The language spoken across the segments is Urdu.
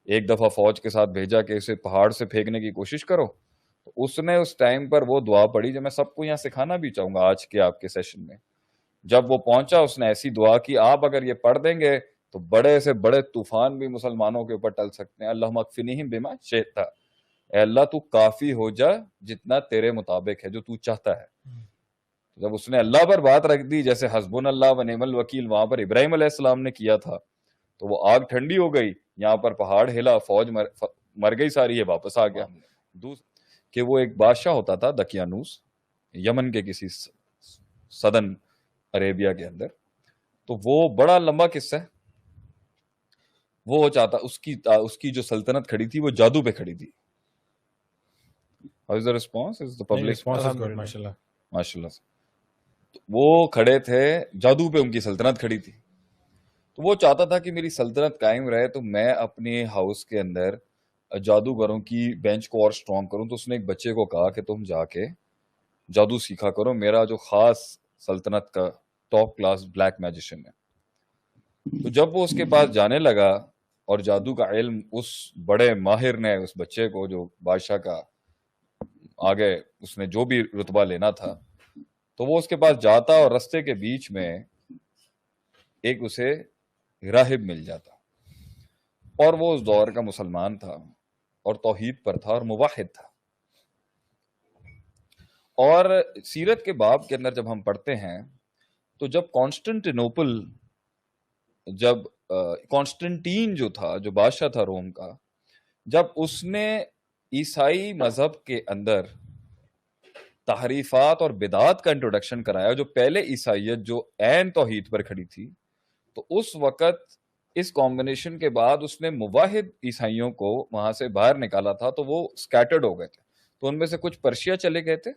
ایک دفعہ فوج کے ساتھ بھیجا کہ اسے پہاڑ سے پھینکنے کی کوشش کرو، تو اس نے اس ٹائم پر وہ دعا پڑھی جو میں سب کو یہاں سکھانا بھی چاہوں گا آج کے آپ کے سیشن میں. جب وہ پہنچا اس نے ایسی دعا کی، آپ اگر یہ پڑھ دیں گے تو بڑے سے بڑے طوفان بھی مسلمانوں کے اوپر ٹل سکتے ہیں. اللہم اکفنیہم بما شئت، اے اللہ تو کافی ہو جا جتنا تیرے مطابق ہے، جو تو چاہتا ہے. جب اس نے اللہ پر بات رکھ دی، جیسے حسبنا اللہ و نعم الوکیل وہاں پر ابراہیم علیہ السلام نے کیا تھا، تو وہ آگ ٹھنڈی ہو گئی، یہاں پر پہاڑ ہلا، فوج مر گئی ساری، یہ واپس آ گیا. کہ وہ ایک بادشاہ ہوتا تھا دقیانوس، یمن کے کسی سدن عربیہ کے اندر. تو وہ بڑا لمبا قصہ ہے. وہ چاہتا اس کی جو سلطنت کھڑی تھی وہ جادو پہ کھڑی تھی. How is the response? Is the public response is good, ماشاءاللہ. ماشاءاللہ. وہ کھڑے تھے جادو پہ، ان کی سلطنت کھڑی تھی. تو وہ چاہتا تھا کہ میری سلطنت قائم رہے، تو میں اپنے ہاؤس کے اندر جادوگروں کی بینچ کو اور سٹرونگ کروں. تو اس نے ایک بچے کو کہا کہ تم جا کے جادو سیکھا کرو، میرا جو خاص سلطنت کا ٹاپ کلاس بلیک میجیشن ہے. تو جب وہ اس کے پاس جانے لگا اور جادو کا علم اس بڑے ماہر نے اس بچے کو، جو بادشاہ کا آگے اس نے جو بھی رتبہ لینا تھا، تو وہ اس کے پاس جاتا اور رستے کے بیچ میں ایک اسے راہب مل جاتا، اور وہ اس دور کا مسلمان تھا اور توحید پر تھا اور موحد تھا. اور سیرت کے باب کے اندر جب ہم پڑھتے ہیں تو جب کانسٹنٹین جو تھا، جو بادشاہ تھا روم کا، جب اس نے عیسائی مذہب کے اندر تحریفات اور بدعات کا انٹروڈکشن کرایا، جو پہلے عیسائیت جو عین توحید پر کھڑی تھی، تو اس وقت اس کمبینیشن کے بعد اس نے موحد عیسائیوں کو وہاں سے باہر نکالا تھا، تو وہ سکیٹرڈ ہو گئے تھے. تو ان میں سے کچھ پرشیا چلے گئے تھے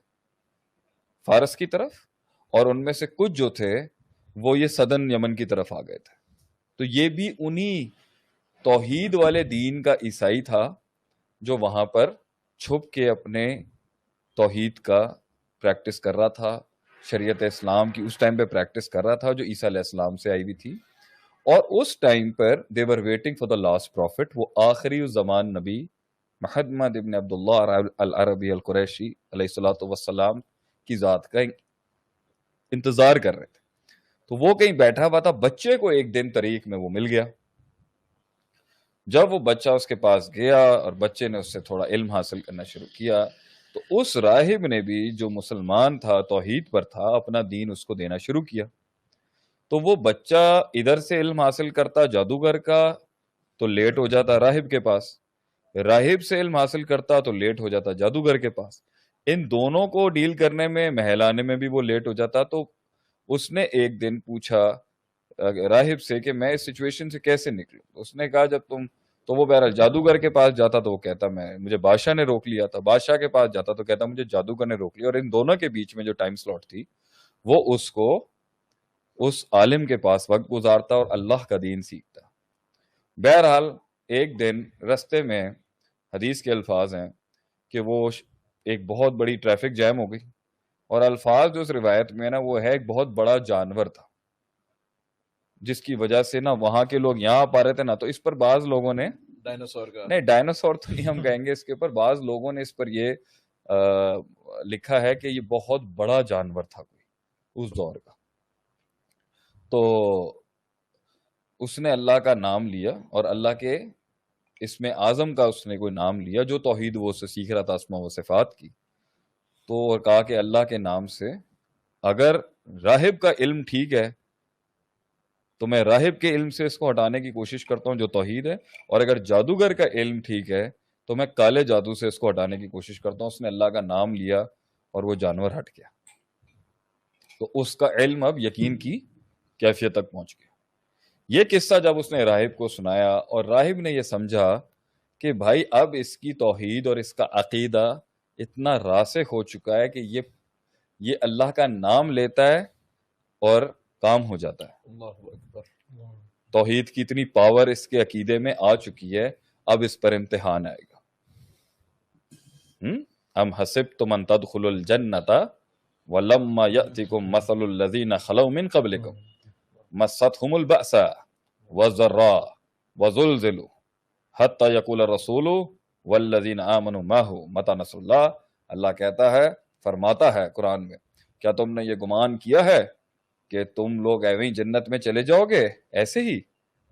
فارس کی طرف، اور ان میں سے کچھ جو تھے وہ یہ سدن یمن کی طرف آ گئے تھے. تو یہ بھی انہی توحید والے دین کا عیسائی تھا جو وہاں پر چھپ کے اپنے توحید کا پریکٹس کر رہا تھا، شریعت اسلام کی اس ٹائم پہ پریکٹس کر رہا تھا جو عیسیٰ علیہ السلام سے آئی ہوئی تھی. اور اس ٹائم پر they were waiting for the last prophet، وہ آخری الزمان نبی محمد ابن عبداللہ العربی القریشی علیہ الصلوۃ والسلام کی ذات کا انتظار کر رہے تھے. تو وہ کہیں بیٹھا ہوا تھا، بچے کو ایک دن طریق میں وہ مل گیا. جب وہ بچہ اس کے پاس گیا اور بچے نے اس سے تھوڑا علم حاصل کرنا شروع کیا، تو اس راہب نے بھی جو مسلمان تھا، توحید پر تھا، اپنا دین اس کو دینا شروع کیا. تو وہ بچہ ادھر سے علم حاصل کرتا جادوگر کا تو لیٹ ہو جاتا راہب کے پاس، راہب سے علم حاصل کرتا تو لیٹ ہو جاتا جادوگر کے پاس. ان دونوں کو ڈیل کرنے میں، مہلانے میں بھی وہ لیٹ ہو جاتا. تو اس نے ایک دن پوچھا راہب سے کہ میں اس سچویشن سے کیسے نکلوں. اس نے کہا تو وہ بہرحال جادوگر کے پاس جاتا تو وہ کہتا مجھے بادشاہ نے روک لیا تھا، بادشاہ کے پاس جاتا تو کہتا مجھے جادوگر نے روک لیا. اور ان دونوں کے بیچ میں جو ٹائم سلاٹ تھی وہ اس کو اس عالم کے پاس وقت گزارتا اور اللہ کا دین سیکھتا. بہرحال ایک دن رستے میں حدیث کے الفاظ ہیں کہ وہ ایک بہت بڑی ٹریفک جیم ہو گئی، اور الفاظ جو اس روایت میں نا وہ ہے ایک بہت بڑا جانور تھا، جس کی وجہ سے نا وہاں کے لوگ یہاں پا رہے تھے نا. تو اس پر بعض لوگوں نے ڈائناسور کا نہیں، ڈائناسور تو نہیں ہم کہیں گے اس کے اوپر، بعض لوگوں نے اس پر یہ لکھا ہے کہ یہ بہت بڑا جانور تھا کوئی اس دور کا. تو اس نے اللہ کا نام لیا اور اللہ کے اسم اعظم کا اس نے کوئی نام لیا جو توحید وہ سے سیکھ رہا تھا، اسماء و صفات کی. تو کہا کہ اللہ کے نام سے اگر راہب کا علم ٹھیک ہے تو میں راہب کے علم سے اس کو ہٹانے کی کوشش کرتا ہوں جو توحید ہے، اور اگر جادوگر کا علم ٹھیک ہے تو میں کالے جادو سے اس کو ہٹانے کی کوشش کرتا ہوں. اس نے اللہ کا نام لیا اور وہ جانور ہٹ گیا. تو اس کا علم اب یقین کی کیفیت تک پہنچ گیا. یہ قصہ جب اس نے راہب کو سنایا اور راہب نے یہ سمجھا کہ بھائی اب اس کی توحید اور اس کا عقیدہ اتنا راسخ ہو چکا ہے کہ یہ اللہ کا نام لیتا ہے اور کام ہو جاتا ہے. اللہ اکبر. توحید کی اتنی پاور اس کے عقیدے میں آ چکی ہے، اب اس پر امتحان آئے گا. ام حسبتم ان تدخلوا الجنۃ ولما یأتکم مثل الذین خلوا من قبلکم مستهم البأساء والضراء وزلزلوا حتی یقول الرسول والذین آمنوا معہ متی نصر اللہ. اللہ کہتا ہے، فرماتا ہے قرآن میں، کیا تم نے یہ گمان کیا ہے کہ تم لوگ ایویں جنت میں چلے جاؤ گے ایسے ہی،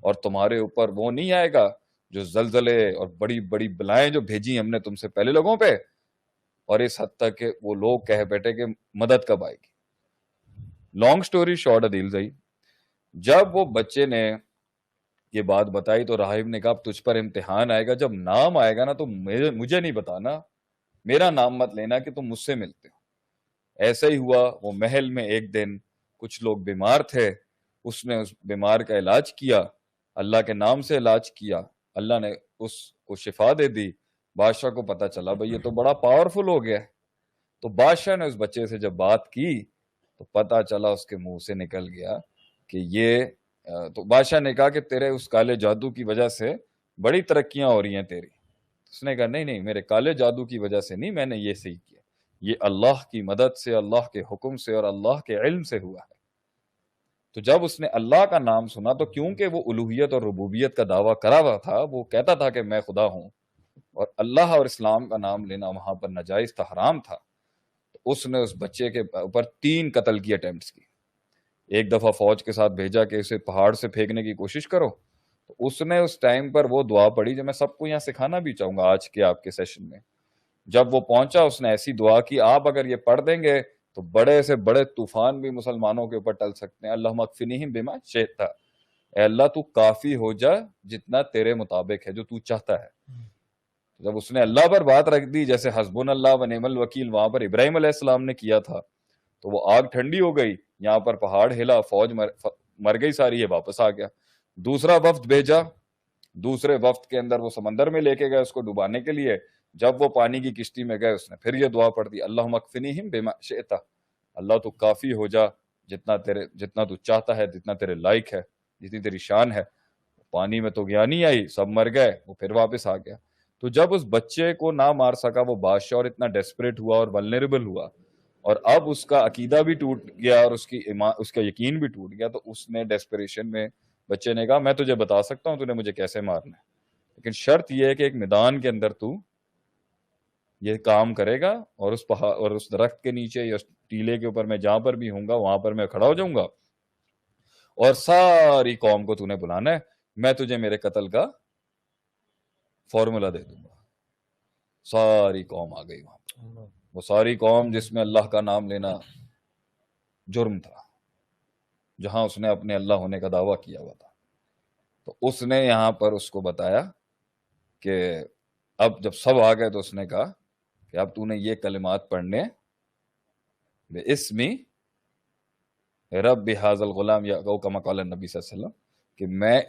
اور تمہارے اوپر وہ نہیں آئے گا جو زلزلے اور بڑی بڑی بلائیں جو بھیجی ہم نے تم سے پہلے لوگوں پہ، اور اس حد تک کہ وہ لوگ کہہ بیٹھے کہ مدد کب آئے گی. لانگ سٹوری شارٹ عدیل زئی، جب وہ بچے نے یہ بات بتائی تو راہب نے کہا اب تجھ پر امتحان آئے گا، جب نام آئے گا نا تو مجھے نہیں بتانا، میرا نام مت لینا کہ تم مجھ سے ملتے ہو. ایسا ہی ہوا، وہ محل میں ایک دن کچھ لوگ بیمار تھے، اس نے اس بیمار کا علاج کیا، اللہ کے نام سے علاج کیا، اللہ نے اس کو شفا دے دی. بادشاہ کو پتا چلا بھئی یہ تو بڑا پاورفل ہو گیا ہے. تو بادشاہ نے اس بچے سے جب بات کی تو پتا چلا، اس کے منہ سے نکل گیا کہ یہ تو بادشاہ نے کہا کہ تیرے اس کالے جادو کی وجہ سے بڑی ترقیاں ہو رہی ہیں تیری. اس نے کہا نہیں نہیں، میرے کالے جادو کی وجہ سے نہیں، میں نے یہ صحیح کیا، یہ اللہ کی مدد سے، اللہ کے حکم سے اور اللہ کے علم سے ہوا ہے. تو جب اس نے اللہ کا نام سنا تو کیونکہ وہ الوہیت اور ربوبیت کا دعویٰ کرا ہوا تھا، وہ کہتا تھا کہ میں خدا ہوں، اور اللہ اور اسلام کا نام لینا وہاں پر ناجائز تھا، حرام تھا، تو اس نے اس بچے کے اوپر 3 قتل کی اٹیمپٹس کی. ایک دفعہ فوج کے ساتھ بھیجا کہ اسے پہاڑ سے پھینکنے کی کوشش کرو. تو اس نے اس ٹائم پر وہ دعا پڑھی جو میں سب کو یہاں سکھانا بھی چاہوں گا آج کے آپ کے سیشن میں. جب وہ پہنچا اس نے ایسی دعا کی، آپ اگر یہ پڑھ دیں گے تو بڑے سے بڑے طوفان بھی مسلمانوں کے اوپر ٹل سکتے ہیں. اللہم اکفنیہم بما شئت، اے اللہ تو کافی ہو جا جتنا تیرے مطابق ہے، جو تو چاہتا ہے. جب اس نے اللہ پر بات رکھ دی، جیسے حسبنا اللہ و نعم الوکیل وہاں پر ابراہیم علیہ السلام نے کیا تھا، تو وہ آگ ٹھنڈی ہو گئی، یہاں پر پہاڑ ہلا، فوج مر گئی ساری، یہ واپس آ گیا. دوسرا وفد بھیجا، دوسرے وفد کے اندر وہ سمندر میں لے کے گئے اس کو ڈبانے کے لیے. جب وہ پانی کی کشتی میں گئے اس نے پھر یہ دعا پڑھ دی، اللہم اکفنیہم بما شئت، اللہ تو کافی ہو جا جتنا تو چاہتا ہے، جتنا تیرے لائق ہے، جتنی تیری شان ہے. پانی میں تو گیا نہیں آئی، سب مر گئے، وہ پھر واپس آ گیا. تو جب اس بچے کو نہ مار سکا وہ بادشاہ، اور اتنا ڈیسپریٹ ہوا اور ولنریبل ہوا، اور اب اس کا عقیدہ بھی ٹوٹ گیا اور اس کا یقین بھی ٹوٹ گیا، تو اس نے ڈیسپریشن میں بچے نے کہا میں تجھے بتا سکتا ہوں تو نے مجھے کیسے مارنا ہے، لیکن شرط یہ ہے کہ ایک میدان کے اندر تو یہ کام کرے گا، اور اس پہاڑ اور اس درخت کے نیچے یا ٹیلے کے اوپر میں جہاں پر بھی ہوں گا وہاں پر میں کھڑا ہو جاؤں گا، اور ساری قوم کو تو نے بلانا ہے، میں تجھے میرے قتل کا فارمولا دے دوں گا. ساری قوم آ گئی وہاں پر، وہ ساری قوم جس میں اللہ کا نام لینا جرم تھا، جہاں اس نے اپنے اللہ ہونے کا دعویٰ کیا ہوا تھا. تو اس نے یہاں پر اس کو بتایا کہ اب جب سب آ گئے تو اس نے کہا کہ اب تو نے یہ کلمات پڑھنے، بِاسْمِ رب ھذا الغلام، یا کما قال النبی صلی اللہ علیہ وسلم، کہ میں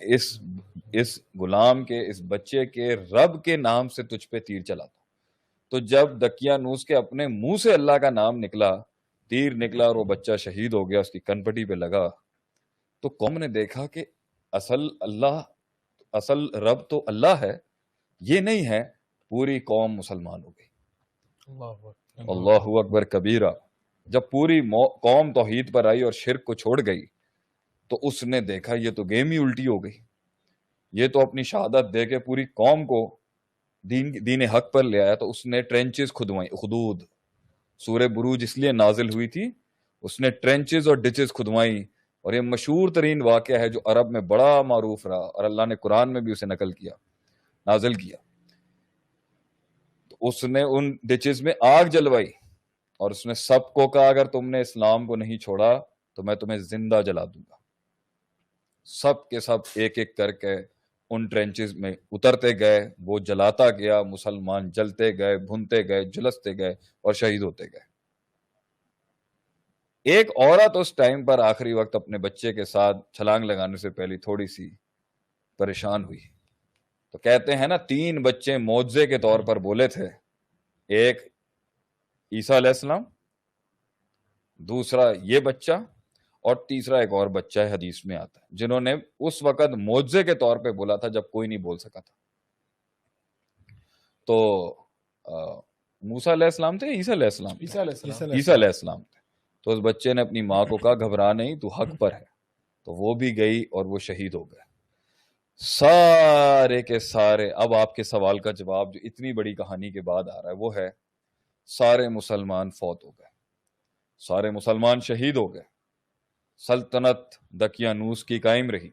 اس غلام کے، اس بچے کے رب کے نام سے تجھ پہ تیر چلاتا ہوں. تو جب دقیانوس کے اپنے منہ سے اللہ کا نام نکلا، تیر نکلا اور وہ بچہ شہید ہو گیا، اس کی کنپٹی پہ لگا، تو قوم نے دیکھا کہ اصل رب تو اللہ ہے، یہ نہیں ہے. پوری قوم مسلمان ہو گئی. اللہ اکبر کبیرہ. جب پوری قوم توحید پر آئی اور شرک کو چھوڑ گئی تو اس نے دیکھا یہ تو گیم ہی الٹی ہو گئی، یہ تو اپنی شہادت دے کے پوری قوم کو دین حق پر لے آیا. تو اس نے ٹرینچز کھدوائیں، حدود، سورہ بروج اس لیے نازل ہوئی تھی، اس نے ٹرینچز اور ڈچز کھدوائیں، اور یہ مشہور ترین واقعہ ہے جو عرب میں بڑا معروف رہا، اور اللہ نے قرآن میں بھی اسے نازل کیا. تو اس نے ان ڈچز میں آگ جلوائی، اور اس نے سب کو کہا اگر تم نے اسلام کو نہیں چھوڑا تو میں تمہیں زندہ جلا دوں گا. سب کے سب ایک ایک کر کے ان ٹرینچز میں اترتے گئے، وہ جلاتا گیا، مسلمان جلتے گئے، بھنتے گئے، جلستے گئے اور شہید ہوتے گئے. ایک عورت اس ٹائم پر آخری وقت اپنے بچے کے ساتھ چھلانگ لگانے سے پہلے تھوڑی سی پریشان ہوئی. تو کہتے ہیں نا 3 بچے معجزے کے طور پر بولے تھے، ایک عیسیٰ علیہ السلام، دوسرا یہ بچہ، اور تیسرا ایک اور بچہ ہے حدیث میں آتا ہے، جنہوں نے اس وقت معجزے کے طور پہ بولا تھا جب کوئی نہیں بول سکا تھا. تو موسیٰ علیہ السلام تھے، عیسیٰ علیہ السلام تھے؟ عیسیٰ علیہ السلام تھے. تو اس بچے نے اپنی ماں کو کہا گھبرا نہیں، تو حق پر ہے. تو وہ بھی گئی اور وہ شہید ہو گئے. سارے کے سارے، اب آپ کے سوال کا جواب جو اتنی بڑی کہانی کے بعد آ رہا ہے وہ ہے، سارے مسلمان فوت ہو گئے، سارے مسلمان شہید ہو گئے، سلطنت دقیانوس کی قائم رہی،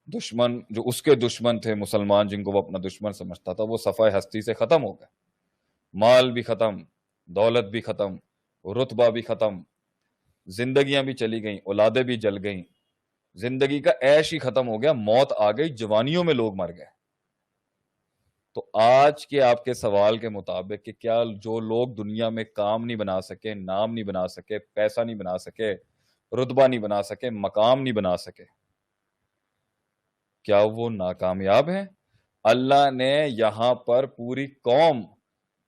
دشمن جو اس کے دشمن تھے مسلمان جن کو وہ اپنا دشمن سمجھتا تھا وہ صفحہ ہستی سے ختم ہو گئے، مال بھی ختم، دولت بھی ختم، رتبہ بھی ختم، زندگیاں بھی چلی گئیں، اولادیں بھی جل گئیں، زندگی کا عیش ہی ختم ہو گیا، موت آ گئی، جوانیوں میں لوگ مر گئے۔ تو آج کے آپ کے سوال کے مطابق کہ کیا جو لوگ دنیا میں کام نہیں بنا سکے، نام نہیں بنا سکے، پیسہ نہیں بنا سکے، رتبہ نہیں بنا سکے، مقام نہیں بنا سکے، کیا وہ ناکامیاب ہیں؟ اللہ نے یہاں پر پوری قوم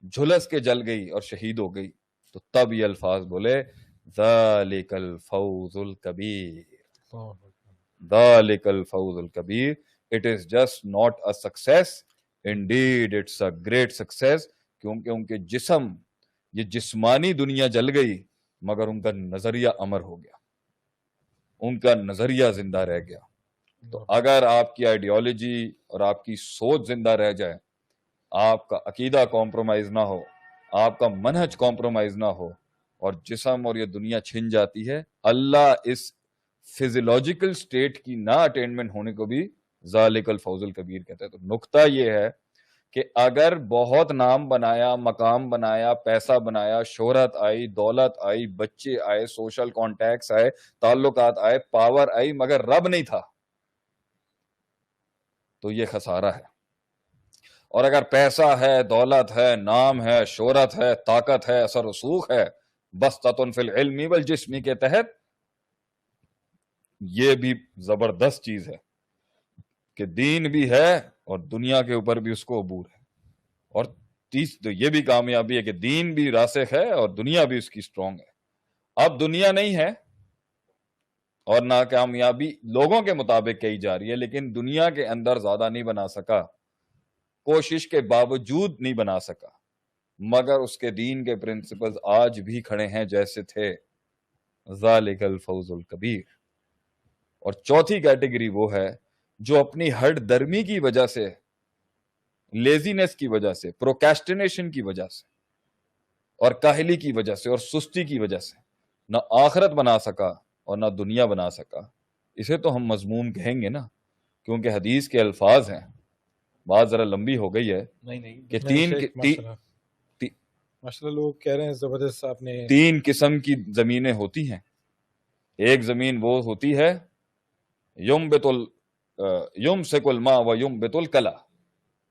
جھلس کے جل گئی اور شہید ہو گئی، تو تب یہ الفاظ بولے ذالک الفوز الکبیر، ذالک الفوز الکبیر، it is just not a success, indeed it's a great success، کیونکہ ان کے جسم، یہ جسمانی دنیا جل گئی مگر ان کا نظریہ امر ہو گیا، ان کا نظریہ زندہ رہ گیا۔ تو اگر آپ کی آئیڈیالوجی اور آپ کی سوچ زندہ رہ جائے، آپ کا عقیدہ کمپرومائز نہ ہو، آپ کا منہج کمپرومائز نہ ہو، اور جسم اور یہ دنیا چھن جاتی ہے، اللہ اس فزیولوجیکل سٹیٹ کی نہ اٹینمنٹ ہونے کو بھی ذالک الفوز الکبیر کہتے ہیں۔ تو نقطہ یہ ہے کہ اگر بہت نام بنایا، مقام بنایا، پیسہ بنایا، شہرت آئی، دولت آئی، بچے آئے، سوشل کانٹیکٹس آئے، تعلقات آئے، پاور آئی، مگر رب نہیں تھا تو یہ خسارہ ہے۔ اور اگر پیسہ ہے، دولت ہے، نام ہے، شہرت ہے، طاقت ہے، اثر رسوخ ہے، بسطۃ فی العلم والجسم کے تحت، یہ بھی زبردست چیز ہے کہ دین بھی ہے اور دنیا کے اوپر بھی اس کو عبور ہے، اور تو یہ بھی کامیابی ہے کہ دین بھی راسخ ہے اور دنیا بھی اس کی سٹرونگ ہے۔ اب دنیا نہیں ہے اور ناکامیابی لوگوں کے مطابق کہی جا رہی ہے، لیکن دنیا کے اندر زیادہ نہیں بنا سکا، کوشش کے باوجود نہیں بنا سکا، مگر اس کے دین کے پرنسپلز آج بھی کھڑے ہیں جیسے تھے، ذالک الفوز الکبیر۔ اور چوتھی کیٹیگری وہ ہے جو اپنی ہٹ درمی کی وجہ سے، لیزینس کی وجہ سے، پروکیسٹینیشن کی وجہ سے، اور کاہلی کی وجہ سے، اور سستی کی وجہ سے نہ آخرت بنا سکا اور نہ دنیا بنا سکا۔ اسے تو ہم مذموم کہیں گے نا، کیونکہ حدیث کے الفاظ ہیں، بات ذرا لمبی ہو گئی ہے کہ ماشاءاللہ لوگ کہہ رہے ہیں زبردست، آپ نے تین قسم کی زمینیں ہوتی ہیں۔ ایک زمین وہ ہوتی ہے یمسک الماء و ینبت الکلا،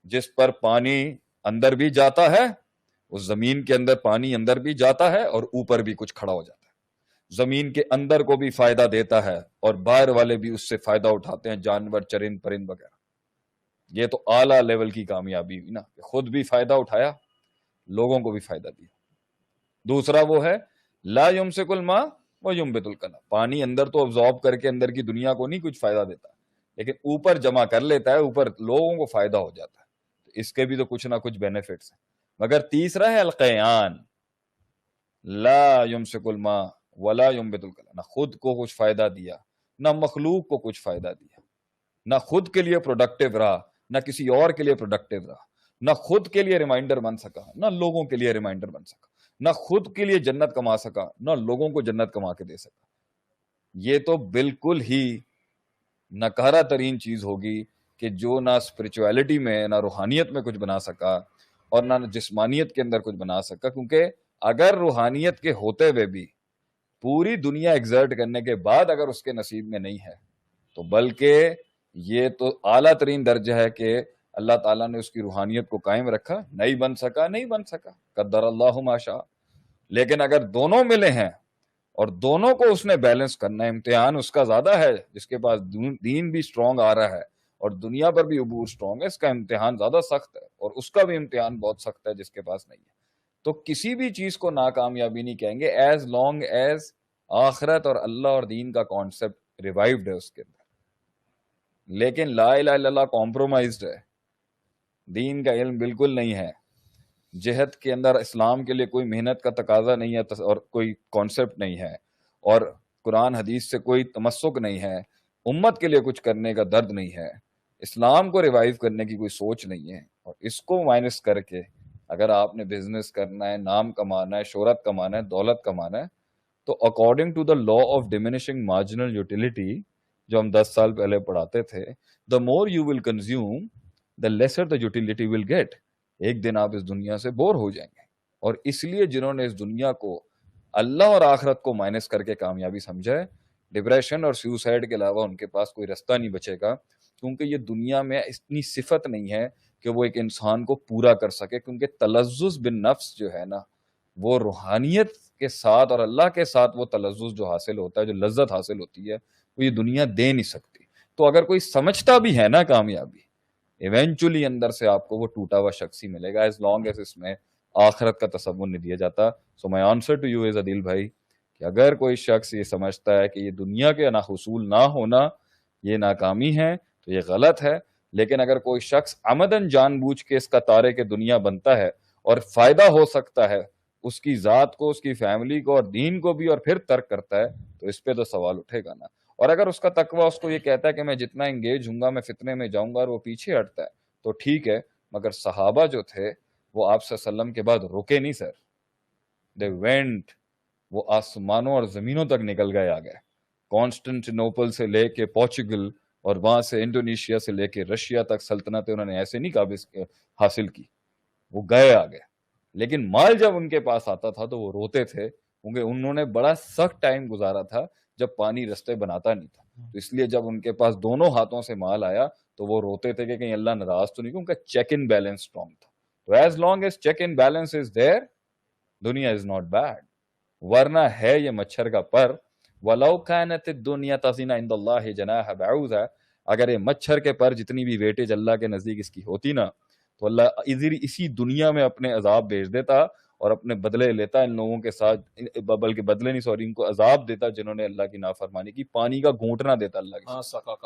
جس پر پانی اندر بھی جاتا ہے، اس زمین کے اندر پانی اندر بھی جاتا ہے اور اوپر بھی کچھ کھڑا ہو جاتا ہے، زمین کے اندر کو بھی فائدہ دیتا ہے اور باہر والے بھی اس سے فائدہ اٹھاتے ہیں، جانور، چرند پرند وغیرہ۔ یہ تو اعلیٰ لیول کی کامیابی ہوئی نا، کہ خود بھی فائدہ اٹھایا، لوگوں کو بھی فائدہ دیا۔ دوسرا وہ ہے لا یمسک الماء و ینبت الکلا، پانی اندر تو ابزارب کر کے اندر کی دنیا کو نہیں کچھ فائدہ دیتا، لیکن اوپر جمع کر لیتا ہے، اوپر لوگوں کو فائدہ ہو جاتا ہے، اس کے بھی تو کچھ نہ کچھ بینیفٹس ہیں۔ مگر تیسرا ہے القیان، لا یمسک الماء ولا ینبت الکلا، نہ خود کو کچھ فائدہ دیا، نہ مخلوق کو کچھ فائدہ دیا، نہ خود کے لیے پروڈکٹیو رہا، نہ کسی اور کے لیے پروڈکٹیو رہا، نہ خود کے لیے ریمائنڈر بن سکا، نہ لوگوں کے لیے ریمائنڈر بن سکا، نہ خود کے لیے جنت کما سکا، نہ لوگوں کو جنت کما کے دے سکا۔ یہ تو بالکل ہی نکارہ ترین چیز ہوگی کہ جو نہ اسپرچویلٹی میں، نہ روحانیت میں کچھ بنا سکا اور نہ جسمانیت کے اندر کچھ بنا سکا، کیونکہ اگر روحانیت کے ہوتے ہوئے بھی پوری دنیا ایگزرٹ کرنے کے بعد اگر اس کے نصیب میں نہیں ہے، تو بلکہ یہ تو اعلیٰ ترین درجہ ہے کہ اللہ تعالیٰ نے اس کی روحانیت کو قائم رکھا، نہیں بن سکا، قدر اللہ ما شاء۔ لیکن اگر دونوں ملے ہیں اور دونوں کو اس نے بیلنس کرنا ہے، امتحان اس کا زیادہ ہے جس کے پاس دین بھی سٹرونگ آ رہا ہے اور دنیا پر بھی عبور سٹرونگ ہے، اس کا امتحان زیادہ سخت ہے، اور اس کا بھی امتحان بہت سخت ہے جس کے پاس نہیں ہے۔ تو کسی بھی چیز کو ناکامیابی نہیں کہیں گے ایز لانگ ایز آخرت اور اللہ اور دین کا کانسیپٹ ریوائیوڈ ہے اس کے اندر۔ لیکن لا الہ الا اللہ کمپرومائزڈ ہے، دین کا علم بالکل نہیں ہے، جہاد کے اندر اسلام کے لیے کوئی محنت کا تقاضا نہیں ہے اور کوئی کانسیپٹ نہیں ہے، اور قرآن حدیث سے کوئی تمسک نہیں ہے، امت کے لیے کچھ کرنے کا درد نہیں ہے, اسلام کو ریوائیو کرنے کی کوئی سوچ نہیں ہے, اور اس کو مائنس کر کے اگر آپ نے بزنس کرنا ہے, نام کمانا ہے, شہرت کمانا ہے, دولت کمانا ہے, تو according to the law of diminishing marginal utility جو ہم 10 سال پہلے پڑھاتے تھے, the more you will consume the lesser the utility will get. ایک دن آپ اس دنیا سے بور ہو جائیں گے. اور اس لیے جنہوں نے اس دنیا کو اللہ اور آخرت کو مائنس کر کے کامیابی سمجھا ہے, ڈپریشن اور سیوسائڈ کے علاوہ ان کے پاس کوئی رستہ نہیں بچے گا, کیونکہ یہ دنیا میں اتنی صفت نہیں ہے کہ وہ ایک انسان کو پورا کر سکے, کیونکہ تلذذ بالنفس جو ہے نا, وہ روحانیت کے ساتھ اور اللہ کے ساتھ وہ تلذذ جو حاصل ہوتا ہے, جو لذت حاصل ہوتی ہے, وہ یہ دنیا دے نہیں سکتی. تو اگر کوئی سمجھتا بھی ہے نا کامیابی, ایونچولی اندر سے آپ کو وہ ٹوٹا ہوا شخص ہی ملے گا, ایز لانگ ایز اس میں آخرت کا تصور نہیں دیا جاتا. سو مائی آنسر ٹو یو از عدیل بھائی, کہ اگر کوئی شخص یہ سمجھتا ہے کہ یہ دنیا کے حصول نہ ہونا یہ ناکامی ہے تو یہ غلط ہے. لیکن اگر کوئی شخص عمدن جان بوجھ کے اس کا تارے کے دنیا بنتا ہے اور فائدہ ہو سکتا ہے اس کی ذات کو, اس کی فیملی کو اور دین کو بھی, اور پھر ترک کرتا ہے, تو اس پہ تو سوال اٹھے گا نا. اور اگر اس کا تقویٰ اس کو یہ کہتا ہے کہ میں جتنا انگیج ہوں گا میں فتنے میں جاؤں گا, اور وہ پیچھے ہٹتا ہے, تو ٹھیک ہے. مگر صحابہ جو تھے وہ آپ صلی اللہ علیہ وسلم کے بعد رکے نہیں سر, دے وینٹ, وہ آسمانوں اور زمینوں تک نکل گئے, آ گئے. کانسٹنٹینوپل سے لے کے پورچوگل اور وہاں سے انڈونیشیا سے لے کے رشیا تک سلطنتیں انہوں نے ایسے نہیں قابض حاصل کی, وہ گئے آ گئے. لیکن مال جب ان کے پاس آتا تھا تو وہ روتے تھے, کیونکہ انہوں نے بڑا سخت ٹائم گزارا تھا جب پانی رستے بناتا نہیں تھا. تو اس لیے جب ان کے پاس دونوں ہاتھوں سے مال آیا تو وہ روتے تھے کہ کہیں اللہ ناراض تو نہیں, کیونکہ چیک ان بیلنس اسٹرانگ تھا. تو as long as check and balance is there, دنیا از ناٹ بیڈ. ورنہ ہے یہ مچھر کا پر, وَلَوْ كَانَتِ الدُّنْيَا تَزِنَ عِنْدَ اللَّهِ جَنَاحَ بَعُوضَةٍ, اگر یہ مچھر کے پر جتنی بھی ویٹیج اللہ کے نزدیک اس کی ہوتی نا, تو اللہ اسی دنیا میں اپنے عذاب بھیج دیتا اور اپنے بدلے لیتا ان لوگوں کے ساتھ, بلکہ بدلے نہیں, سوری, ان کو عذاب دیتا جنہوں نے اللہ کی نافرمانی کی, پانی کا گھونٹ نہ دیتا اللہ کے ساتھ.